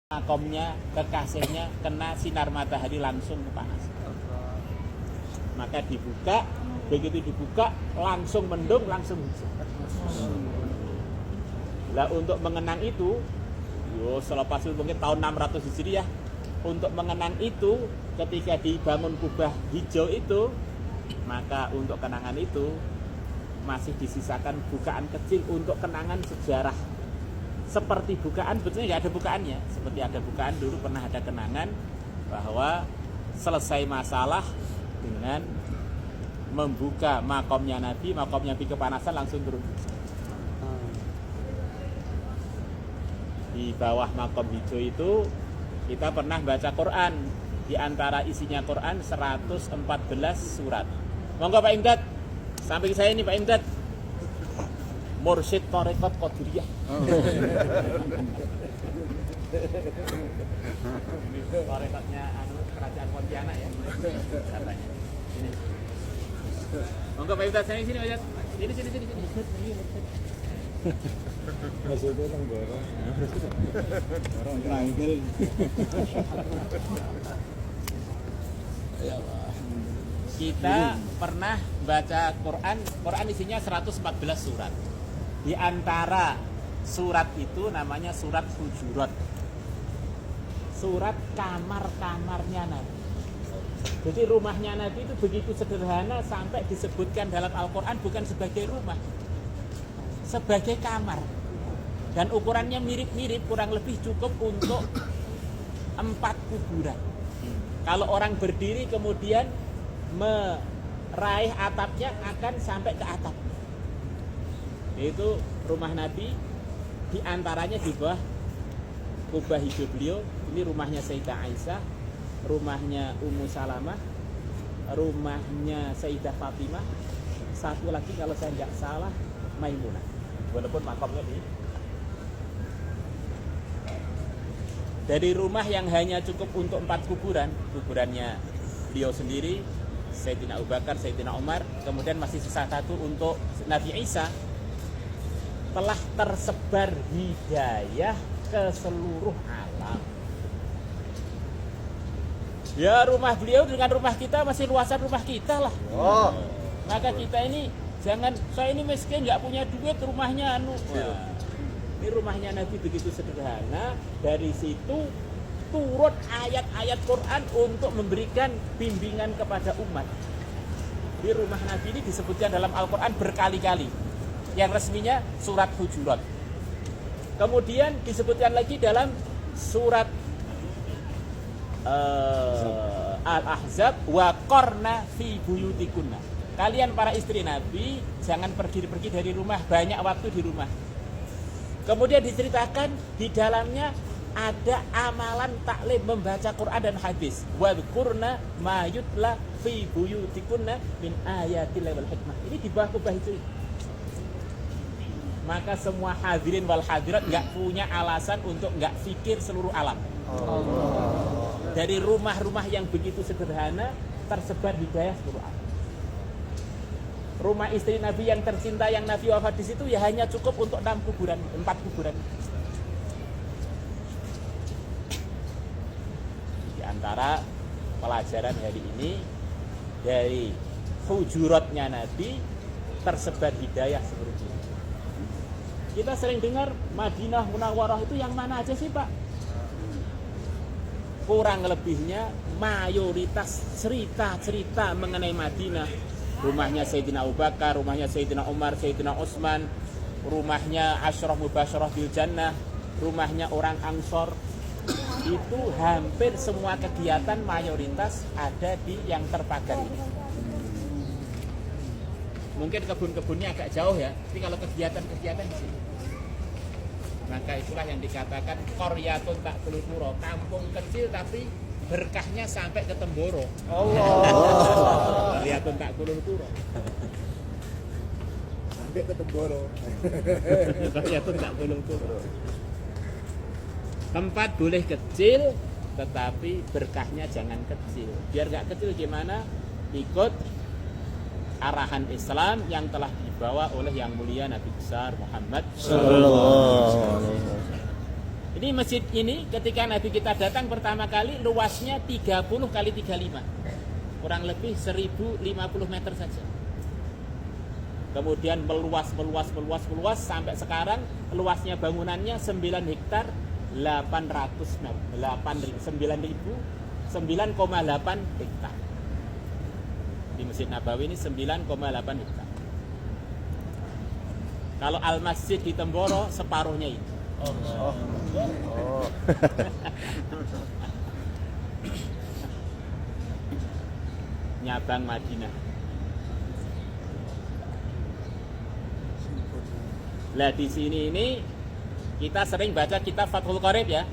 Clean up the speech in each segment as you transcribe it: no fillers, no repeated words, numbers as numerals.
makomnya, kekasihnya kena sinar matahari langsung panas. Maka dibuka, begitu dibuka langsung mendung, langsung hujan. Lah untuk mengenang itu, selepas itu mungkin tahun 600 Hijriah, untuk mengenang itu ketika dibangun kubah hijau itu, maka untuk kenangan itu masih disisakan bukaan kecil untuk kenangan sejarah. Seperti bukaan, betulnya nggak ada bukaannya. Seperti ada bukaan dulu pernah ada kenangan bahwa selesai masalah dengan membuka makomnya Nabi kepanasan langsung turun. Di bawah makom hijau itu kita pernah baca Quran. Di antara isinya Quran 114 surat. Monggo Pak Imdad, samping saya ini Pak Imdad, Mursyid Tarekat Qadiriyah. Ini tarekatnya kerajaan Pontianak ya, katanya. Ini. Monggo Pak Imdad, saya sini Pak Imdad. Sini. Maksudnya kan borong. Borong terakhir. Kita pernah baca Quran isinya 114 surat. Di antara surat itu namanya surat Hujurat. Surat kamar-kamarnya Nabi. Jadi rumahnya Nabi itu begitu sederhana sampai disebutkan dalam Al-Quran bukan sebagai rumah, sebagai kamar. Dan ukurannya mirip-mirip, kurang lebih cukup untuk 4 kuburan. Kalau orang berdiri kemudian meraih atapnya akan sampai ke atap. Itu rumah Nabi, diantaranya di bawah kubah hijau beliau. Ini rumahnya Sayyidah Aisyah, rumahnya Ummu Salamah, rumahnya Sayyidah Fatimah, satu lagi kalau saya nggak salah Maimunah. Walaupun makamnya dari rumah yang hanya cukup untuk 4 kuburan, kuburannya beliau sendiri, Sayyidina Abu Bakar, Sayyidina Umar, kemudian masih sisa satu untuk Nabi Isa, telah tersebar hidayah ke seluruh alam. Ya rumah beliau dengan rumah kita masih luasan rumah kita lah. Maka kita ini jangan, saya ini miskin nggak punya duit, rumahnya ini rumahnya Nabi begitu sederhana. Dari situ turun ayat-ayat Quran untuk memberikan bimbingan kepada umat. Di rumah Nabi ini disebutkan dalam Al-Quran berkali-kali. Yang resminya surat Hujurat. Kemudian disebutkan lagi dalam surat Al-Ahzab, wa qarna fi buyutikunna. Kalian para istri Nabi jangan pergi-pergi dari rumah, banyak waktu di rumah. Kemudian diceritakan di dalamnya ada amalan taklim membaca Quran dan hadis. Wadhkurna ma yutla fi buyutikunna min ayatil wal hikmah. Ini di bawah kubah itu. Maka semua hadirin wal hadirat nggak punya alasan untuk nggak fikir seluruh alam. Dari rumah-rumah yang begitu sederhana tersebar hidayah seluruh alam. Rumah istri Nabi yang tercinta yang Nabi wafat di situ ya hanya cukup untuk 4 kuburan. Di antara pelajaran hari ini dari hujuratnya Nabi tersebar hidayah seluruh dunia. Kita sering dengar Madinah Munawwarah itu yang mana aja sih Pak? Kurang lebihnya mayoritas cerita-cerita mengenai Madinah. Rumahnya Sayyidina Abu Bakar, rumahnya Sayyidina Umar, Sayyidina Utsman, rumahnya Asyraf Mubasyarah bil Jannah, rumahnya orang Ansor. Itu hampir semua kegiatan mayoritas ada di yang terpagar ini. Mungkin kebun-kebunnya agak jauh ya, tapi kalau kegiatan-kegiatan di sini. Maka itulah yang dikatakan qaryatun ta'kulul qura, kampung kecil tapi berkahnya sampai ke Temboro. Allah. Qaryatun ta'kulul qura. Sampai ke Temboro. Qaryatun ta'kulul qura. Tempat boleh kecil tetapi berkahnya jangan kecil. Biar gak kecil gimana? Ikut arahan Islam yang telah dibawa oleh yang mulia Nabi besar Muhammad sallallahu alaihi wasallam. Ini masjid ini ketika Nabi kita datang pertama kali luasnya 30 kali 35. Kurang lebih 1050 meter saja. Kemudian meluas sampai sekarang luasnya bangunannya 9 hektar 800 meter. 9,8 hektar. Di Masjid Nabawi ini 9,8 hektar. Kalau Al-Masjid di Temboro separuhnya itu. Oh. Nyabang Madinah. Lah di sini ini kita sering baca kitab Fathul Qorib ya.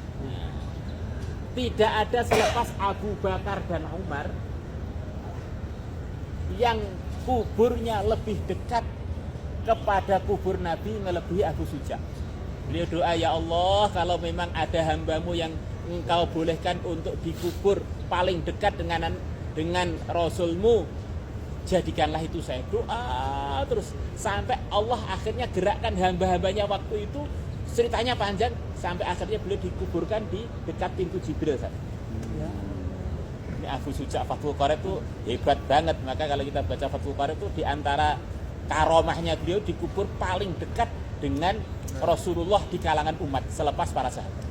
Tidak ada selepas Abu Bakar dan Umar yang kuburnya lebih dekat kepada kubur Nabi melebihi Abu Suja. Beliau doa, ya Allah, kalau memang ada hambamu yang engkau bolehkan untuk dikubur paling dekat dengan Rasulmu, jadikanlah itu. Saya doa terus sampai Allah akhirnya gerakkan hamba-hambanya waktu itu. Ceritanya panjang sampai akhirnya beliau dikuburkan di dekat pintu Jibril. Ya. Ini Abu Suja Fathul Qorib itu hebat banget. Maka kalau kita baca Fathul Qorib itu di antara karomahnya beliau dikubur paling dekat dengan Rasulullah di kalangan umat selepas para sahabat.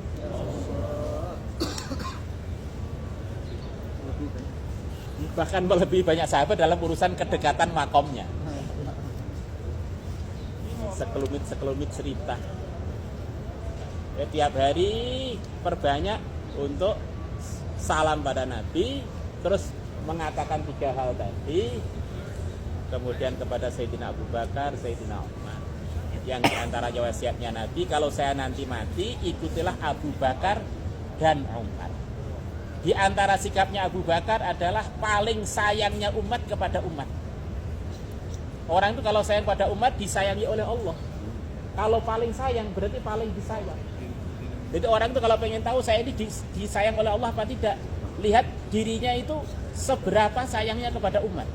Bahkan melebihi banyak sahabat dalam urusan kedekatan makomnya. Sekelumit cerita. Ya, tiap hari perbanyak untuk salam pada Nabi, terus mengatakan 3 hal tadi, kemudian kepada Sayyidina Abu Bakar, Sayyidina Umar. Yang diantara wasiatnya Nabi, kalau saya nanti mati, ikutilah Abu Bakar dan Umar. Di antara sikapnya Abu Bakar adalah paling sayangnya umat kepada umat. Orang itu kalau sayang pada umat disayangi oleh Allah. Kalau paling sayang berarti paling disayang. Jadi orang itu kalau pengen tahu saya ini disayang oleh Allah apa tidak, lihat dirinya itu seberapa sayangnya kepada umat.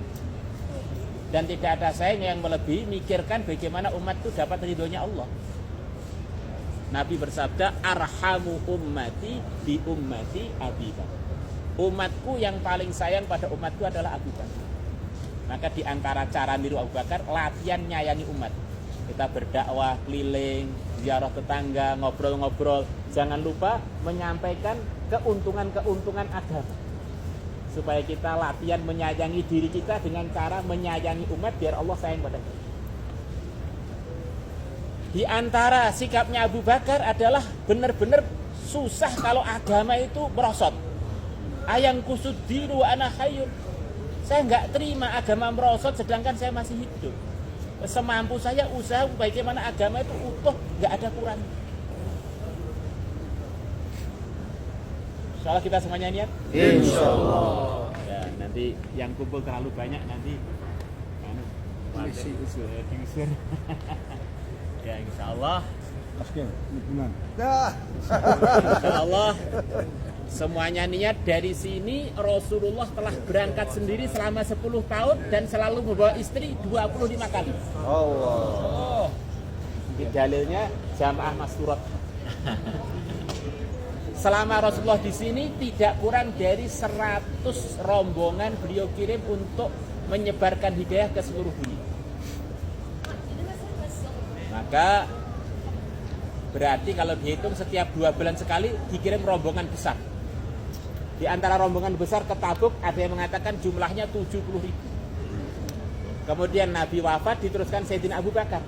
Dan tidak ada sayang yang melebihi mikirkan bagaimana umat itu dapat ridhonya Allah. Nabi bersabda, arhamu ummati bi ummati Abi Bakar. Umatku yang paling sayang pada umatku adalah Abu Bakar. Maka di antara cara niru Abu Bakar, latihan nyayangi umat. Kita berdakwah, keliling, ziarah tetangga, ngobrol-ngobrol. Jangan lupa menyampaikan keuntungan-keuntungan agama. Supaya kita latihan menyayangi diri kita dengan cara menyayangi umat biar Allah sayang pada kita. Di antara sikapnya Abu Bakar adalah benar-benar susah kalau agama itu merosot. Ayang kusudiru ana hayyun. Saya nggak terima agama merosot sedangkan saya masih hidup. Semampu saya usaha bagaimana agama itu utuh, nggak ada kurang. Insyaallah kita semuanya niat. Insyaallah. Ya, nanti yang kumpul terlalu banyak nanti diusir. Ya insyaallah. Insyaallah semuanya niat. Dari sini Rasulullah telah berangkat sendiri selama 10 tahun dan selalu membawa istri 25 kali. Allah. Ini dalilnya jamaah masyurat. Selama Rasulullah di sini tidak kurang dari 100 rombongan beliau kirim untuk menyebarkan hidayah ke seluruh dunia. Maka berarti kalau dihitung setiap 2 bulan sekali dikirim rombongan besar. Di antara rombongan besar ke Tabuk ada yang mengatakan jumlahnya 70.000. Kemudian Nabi wafat, diteruskan Sayyidina Abu Bakar.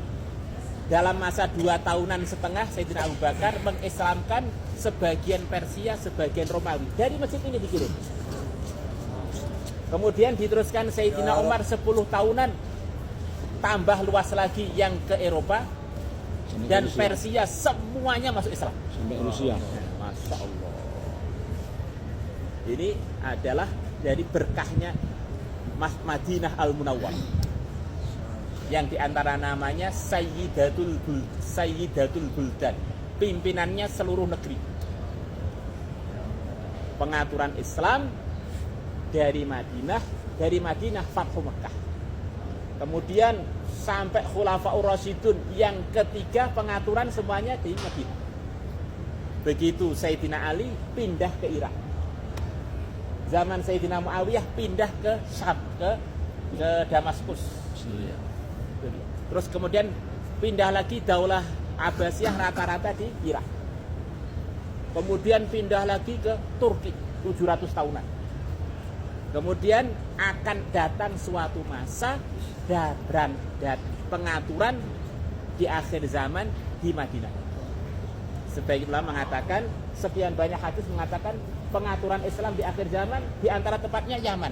Dalam masa 2 tahunan setengah Sayyidina Abu Bakar mengislamkan sebagian Persia, sebagian Romawi. Dari masjid ini dikirim. Kemudian diteruskan Sayyidina Umar 10 tahunan, tambah luas lagi yang ke Eropa dan Persia, semuanya masuk Islam. Sampai Rusia. Masya Allah. Ini adalah dari berkahnya Madinah Al-Munawwar, yang diantara namanya Sayyidatul Buldan, pimpinannya seluruh negeri. Pengaturan Islam dari Madinah Fathu Mekah. Kemudian sampai Khulafaur Rasyidun yang ketiga, pengaturan semuanya di Madinah. Begitu Sayyidina Ali pindah ke Irak. Zaman Sayyidina Muawiyah pindah ke Syam, ke Damaskus. Terus kemudian pindah lagi Daulah Abbasiyah rata-rata di Irak. Kemudian pindah lagi ke Turki 700 tahunan. Kemudian akan datang suatu masa dan pengaturan di akhir zaman di Madinah. Sebaiknya mengatakan, sekian banyak hadis mengatakan pengaturan Islam di akhir zaman di antara tempatnya Yaman.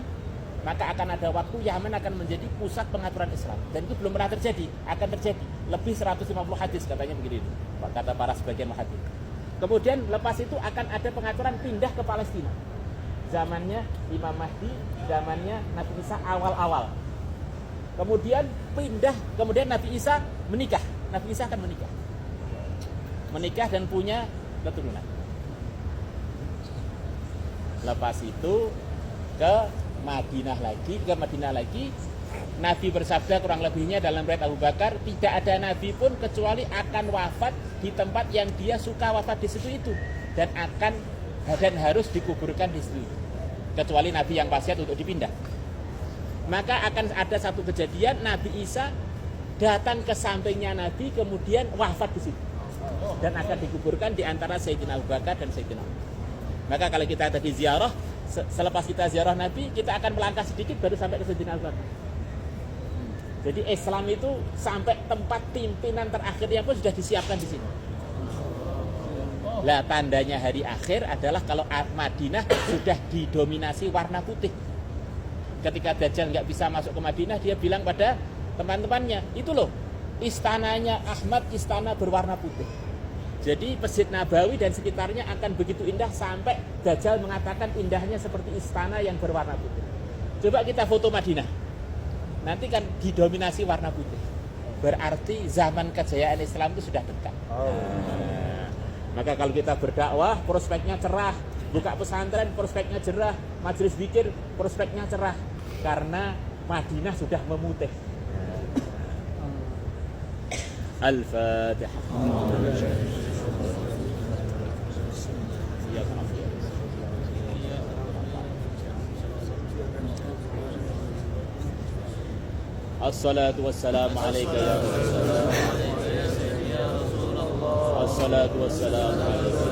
Maka akan ada waktu Yaman akan menjadi pusat pengaturan Islam. Dan itu belum pernah terjadi, akan terjadi. Lebih 150 hadis katanya begini, kata para sebagian muhadits. Kemudian lepas itu akan ada pengaturan pindah ke Palestina. Zamannya Imam Mahdi, zamannya Nabi Isa awal-awal. Kemudian kemudian Nabi Isa menikah. Nabi Isa akan menikah. Menikah dan punya keturunan. Lepas itu ke Madinah lagi. Nabi bersabda kurang lebihnya dalam riwayat Abu Bakar, tidak ada nabi pun kecuali akan wafat di tempat yang dia suka wafat di situ itu dan harus dikuburkan di situ. Kecuali nabi yang wasiat untuk dipindah. Maka akan ada satu kejadian, Nabi Isa datang ke sampingnya Nabi kemudian wafat di situ. Dan akan dikuburkan di antara Sayyidina Abu Bakar dan Sayyidina Umar. Maka kalau kita tadi ziarah, selepas kita ziarah Nabi, kita akan melangkah sedikit baru sampai ke Sayyidina Abu Bakar. Jadi Islam itu sampai tempat pimpinan terakhirnya pun sudah disiapkan di sini. Lah tandanya hari akhir adalah kalau Madinah sudah didominasi warna putih. Ketika Dajjal nggak bisa masuk ke Madinah, dia bilang pada teman-temannya, itu loh istananya Ahmad, istana berwarna putih. Jadi Masjid Nabawi dan sekitarnya akan begitu indah sampai Dajjal mengatakan indahnya seperti istana yang berwarna putih. Coba kita foto Madinah. Nanti kan didominasi warna putih. Berarti zaman kejayaan Islam itu sudah dekat. Maka kalau kita berdakwah, prospeknya cerah. Buka pesantren, prospeknya cerah. Majelis zikir, prospeknya cerah. Karena Madinah sudah memutih. Al-Fatihah. Assalatu wassalamu alaika ya Rasulullah. Assalatu wassalamu alaika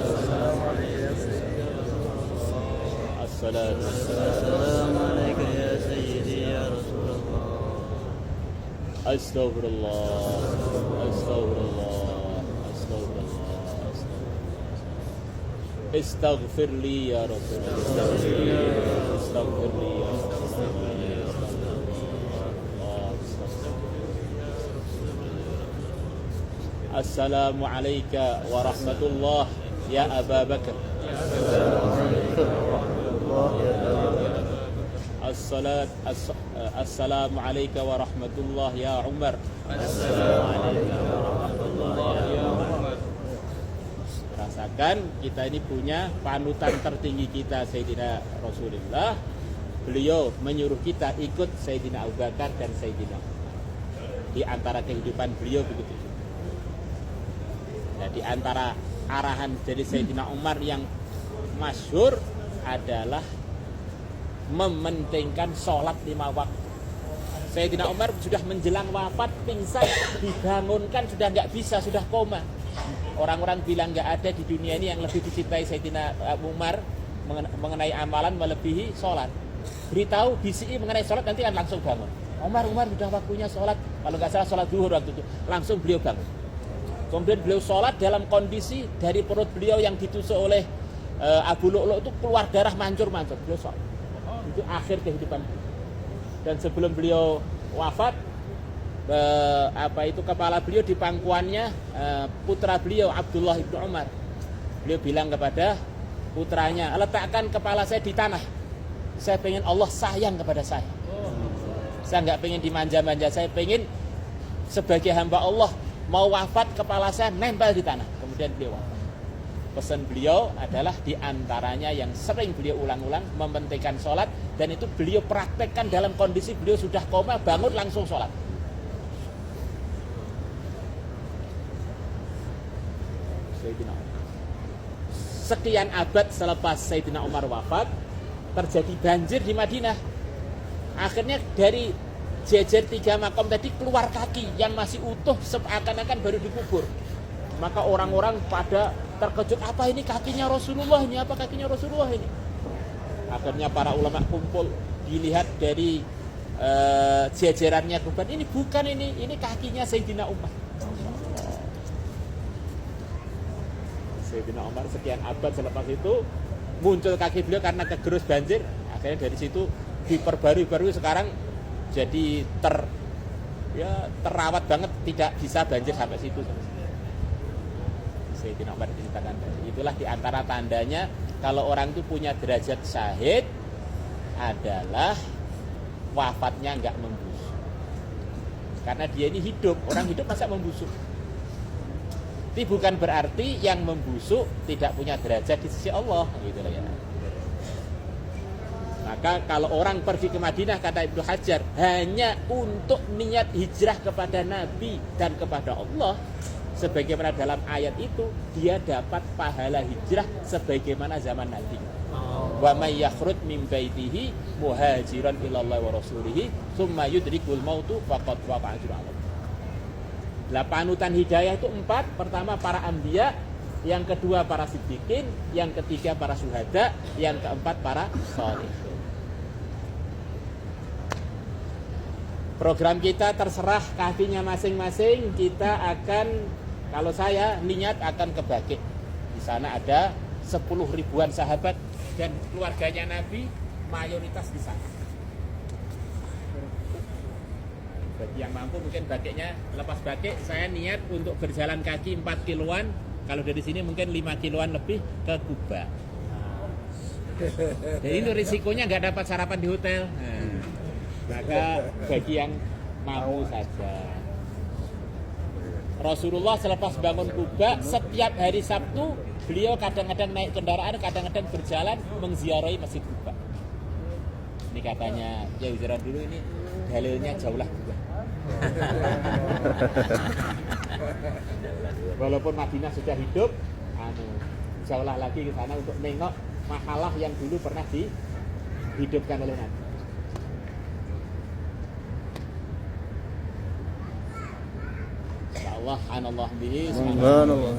ya Rasulullah. Assalatu wassalamu alaika ya Sayyidi ya Rasulullah. Astaghfirullah. Astaghfirullah. Astaghfirullah. Astaghfir li ya Rasulullah. Astaghfir li ya Rasulullah. Assalamu alayka wa rahmatullah ya Aba Bakar. Assalamu alayka wa rahmatullah ya Umar. Rasakan kita ini punya panutan tertinggi kita Sayyidina Rasulullah. Beliau menyuruh kita ikut Sayyidina Abu Bakar dan Sayyidina di antara kehidupan beliau begitu. Nah, di antara arahan dari Sayyidina Umar yang masyhur adalah mementingkan sholat 5 waktu. Sayyidina Umar sudah menjelang wafat, pingsan, dibangunkan sudah nggak bisa, sudah koma. Orang-orang bilang nggak ada di dunia ini yang lebih dicintai Sayyidina Umar mengenai amalan melebihi sholat. Beritahu BCI mengenai sholat nanti kan langsung bangun. Umar sudah waktunya sholat. Kalau nggak salah sholat zuhur waktu itu, langsung beliau bangun. Kemudian beliau sholat dalam kondisi dari perut beliau yang ditusuk oleh Abu Lu'lu' itu keluar darah mancur-mancur. Beliau sholat. Itu akhir kehidupan beliau. Dan sebelum beliau wafat, kepala beliau di pangkuannya putra beliau Abdullah ibnu Umar. Beliau bilang kepada putranya, letakkan kepala saya di tanah. Saya pengen Allah sayang kepada saya. Saya nggak pengen dimanja-manja. Saya pengen sebagai hamba Allah mau wafat kepala saya nempel di tanah. Kemudian beliau wafat. Pesan beliau adalah diantaranya yang sering beliau ulang-ulang mementingkan sholat, dan itu beliau praktekkan dalam kondisi beliau sudah koma, bangun langsung sholat. sekian abad selepas Sayyidina Umar wafat, terjadi banjir di Madinah. Akhirnya dari jejer 3 makom tadi keluar kaki yang masih utuh seakan-akan baru dikubur. Maka orang-orang pada terkejut, apa ini kakinya Rasulullah ini? Apa kakinya Rasulullah ini? Akhirnya para ulama kumpul, dilihat dari jejerannya kuban, ini bukan ini kakinya Sayyidina Umar. Sayyidina Umar sekian abad selepas itu muncul kaki beliau karena kegerus banjir. Akhirnya dari situ diperbarui sekarang jadi terawat banget, tidak bisa banjir sampai situ. Sayyidina Umar diceritakan. Itulah diantara tandanya kalau orang itu punya derajat syahid adalah wafatnya enggak membusuk. Karena dia ini hidup, orang hidup masa membusuk. Tapi bukan berarti yang membusuk tidak punya derajat di sisi Allah, gitu ya. Maka kalau orang pergi ke Madinah, kata Ibnu Hajar, hanya untuk niat hijrah kepada Nabi dan kepada Allah, sebagaimana dalam ayat itu, dia dapat pahala hijrah sebagaimana zaman Nabi. Wa may yakhruj min baitihi muhajiran ila Allah wa rasulihi tsumma yudrikul mautu faqad waqa'a ajruhu. Panutan hidayah itu 4. Pertama para anbiya, yang kedua para siddiqin, yang ketiga para syuhada, yang keempat para sholihin. Program kita terserah kakinya masing-masing. Kita akan, kalau saya niat akan ke Baqi. Di sana ada 10 ribuan sahabat dan keluarganya Nabi mayoritas di sana. Bagi yang mampu mungkin Baqinya, lepas Baqi saya niat untuk berjalan kaki 4 kiloan. Kalau dari sini mungkin 5 kiloan lebih ke Kuba. Jadi itu risikonya nggak dapat sarapan di hotel. Maka bagi yang mau saja. Rasulullah selepas bangun Kuba, setiap hari Sabtu beliau kadang-kadang naik kendaraan, kadang-kadang berjalan mengziarahi Masjid Kuba. Ini katanya, ya ziarah dulu, ini dalilnya jauh lah juga. Walaupun Madinah sudah hidup, jauh lah lagi ke sana untuk nengok makalah yang dulu pernah dihidupkan oleh Nabi. Allah, anallah bihi, subhanallah.